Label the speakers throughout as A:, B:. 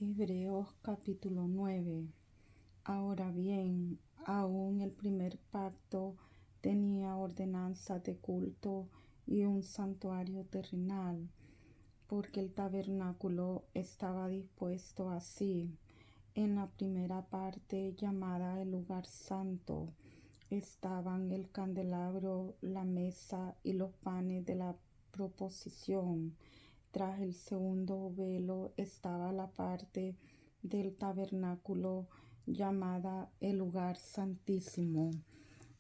A: Hebreos capítulo 9. Ahora bien, aún el primer pacto tenía ordenanzas de culto y un santuario terrenal, porque el tabernáculo estaba dispuesto así. En la primera parte, llamada el lugar santo, estaban el candelabro, la mesa y los panes de la proposición. Tras el segundo velo estaba la parte del tabernáculo llamada el lugar santísimo,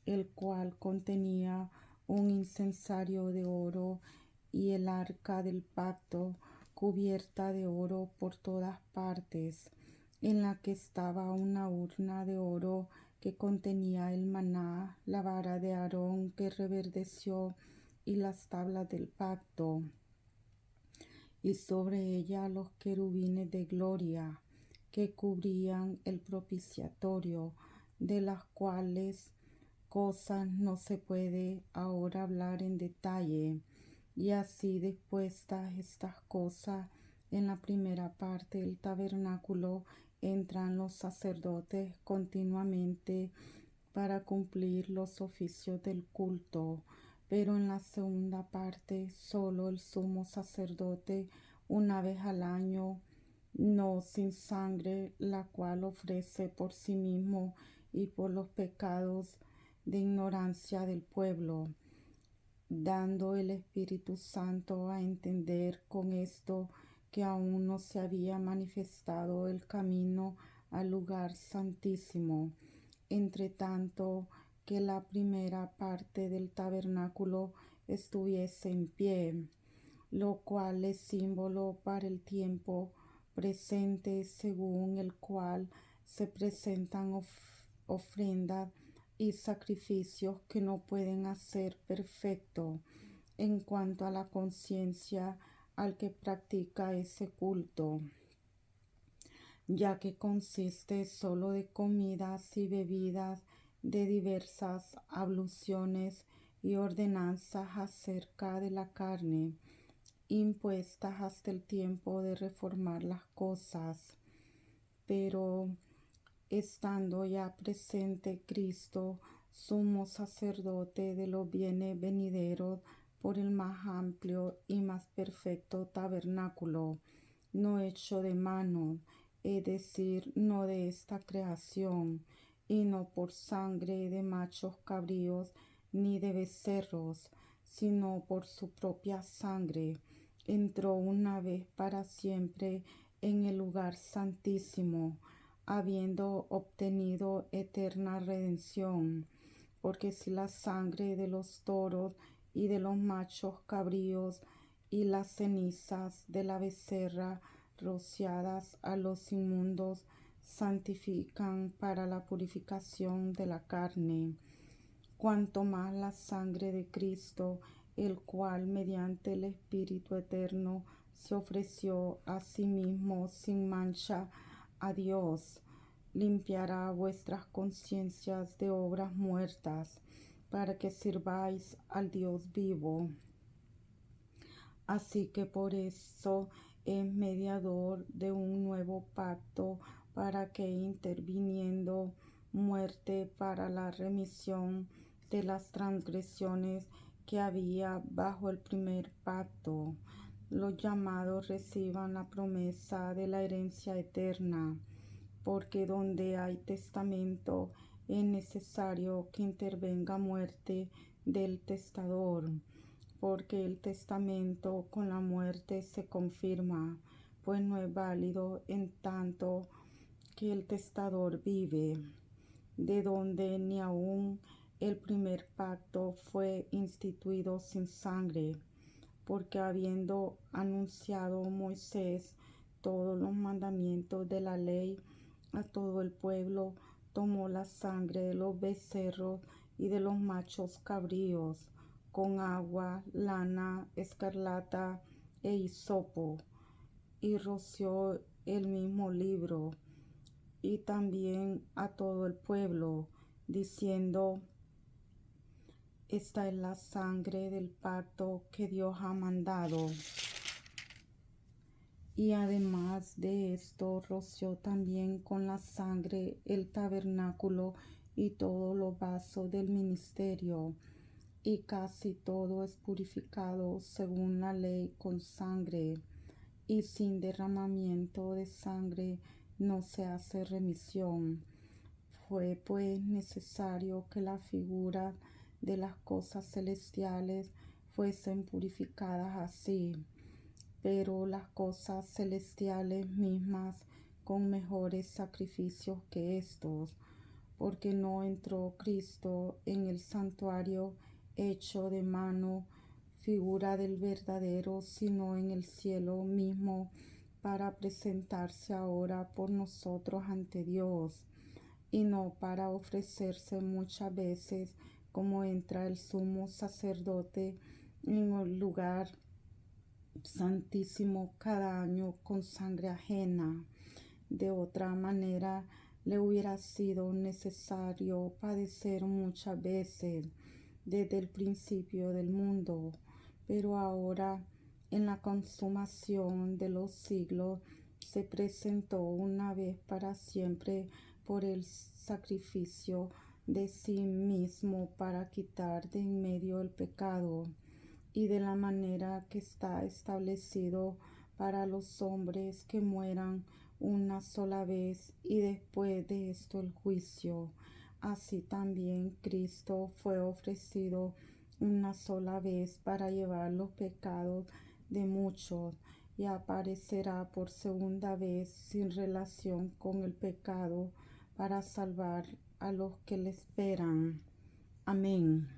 A: el cual contenía un incensario de oro y el arca del pacto cubierta de oro por todas partes, en la que estaba una urna de oro que contenía el maná, la vara de Aarón que reverdeció y las tablas del pacto, y sobre ella los querubines de gloria que cubrían el propiciatorio, de las cuales cosas no se puede ahora hablar en detalle. Y así dispuestas estas cosas, en la primera parte del tabernáculo entran los sacerdotes continuamente para cumplir los oficios del culto, pero en la segunda parte solo el sumo sacerdote una vez al año, no sin sangre, la cual ofrece por sí mismo y por los pecados de ignorancia del pueblo, dando el Espíritu Santo a entender con esto que aún no se había manifestado el camino al lugar santísimo, entre tanto que la primera parte del tabernáculo estuviese en pie, lo cual es símbolo para el tiempo presente, según el cual se presentan ofrendas y sacrificios que no pueden hacer perfecto en cuanto a la conciencia al que practica ese culto, ya que consiste solo de comidas y bebidas, de diversas abluciones y ordenanzas acerca de la carne, impuestas hasta el tiempo de reformar las cosas. Pero estando ya presente Cristo, sumo sacerdote de los bienes venideros, por el más amplio y más perfecto tabernáculo, no hecho de mano, es decir, no de esta creación, y no por sangre de machos cabríos ni de becerros, sino por su propia sangre, entró una vez para siempre en el lugar santísimo, habiendo obtenido eterna redención. Porque si la sangre de los toros y de los machos cabríos y las cenizas de la becerra rociadas a los inmundos santifican para la purificación de la carne, cuanto más la sangre de Cristo, el cual mediante el Espíritu eterno se ofreció a sí mismo sin mancha a Dios, limpiará vuestras conciencias de obras muertas, para que sirváis al Dios vivo. Así que por eso es mediador de un nuevo pacto, para que interviniendo muerte para la remisión de las transgresiones que había bajo el primer pacto, los llamados reciban la promesa de la herencia eterna. Porque donde hay testamento es necesario que intervenga muerte del testador, porque el testamento con la muerte se confirma, pues no es válido en tanto que el testador vive, de donde ni aun el primer pacto fue instituido sin sangre, porque habiendo anunciado Moisés todos los mandamientos de la ley a todo el pueblo, tomó la sangre de los becerros y de los machos cabríos, con agua, lana, escarlata e hisopo, y roció el mismo libro, y también a todo el pueblo, diciendo: esta es la sangre del pacto que Dios ha mandado. Y además de esto, roció también con la sangre el tabernáculo y todos los vasos del ministerio. Y casi todo es purificado según la ley con sangre. Y sin derramamiento de sangre no se hace remisión. Fue pues necesario que la figura de las cosas celestiales fuesen purificadas así, pero las cosas celestiales mismas con mejores sacrificios que estos, porque no entró Cristo en el santuario hecho de mano, figura del verdadero, sino en el cielo mismo, para presentarse ahora por nosotros ante Dios, y no para ofrecerse muchas veces como entra el sumo sacerdote en el lugar santísimo cada año con sangre ajena. De otra manera le hubiera sido necesario padecer muchas veces desde el principio del mundo, pero ahora en la consumación de los siglos se presentó una vez para siempre por el sacrificio de sí mismo para quitar de en medio el pecado, y de la manera que está establecido para los hombres que mueran una sola vez y después de esto el juicio. Así también Cristo fue ofrecido una sola vez para llevar los pecados de muchos, y aparecerá por segunda vez sin relación con el pecado para salvar a los que le esperan. Amén.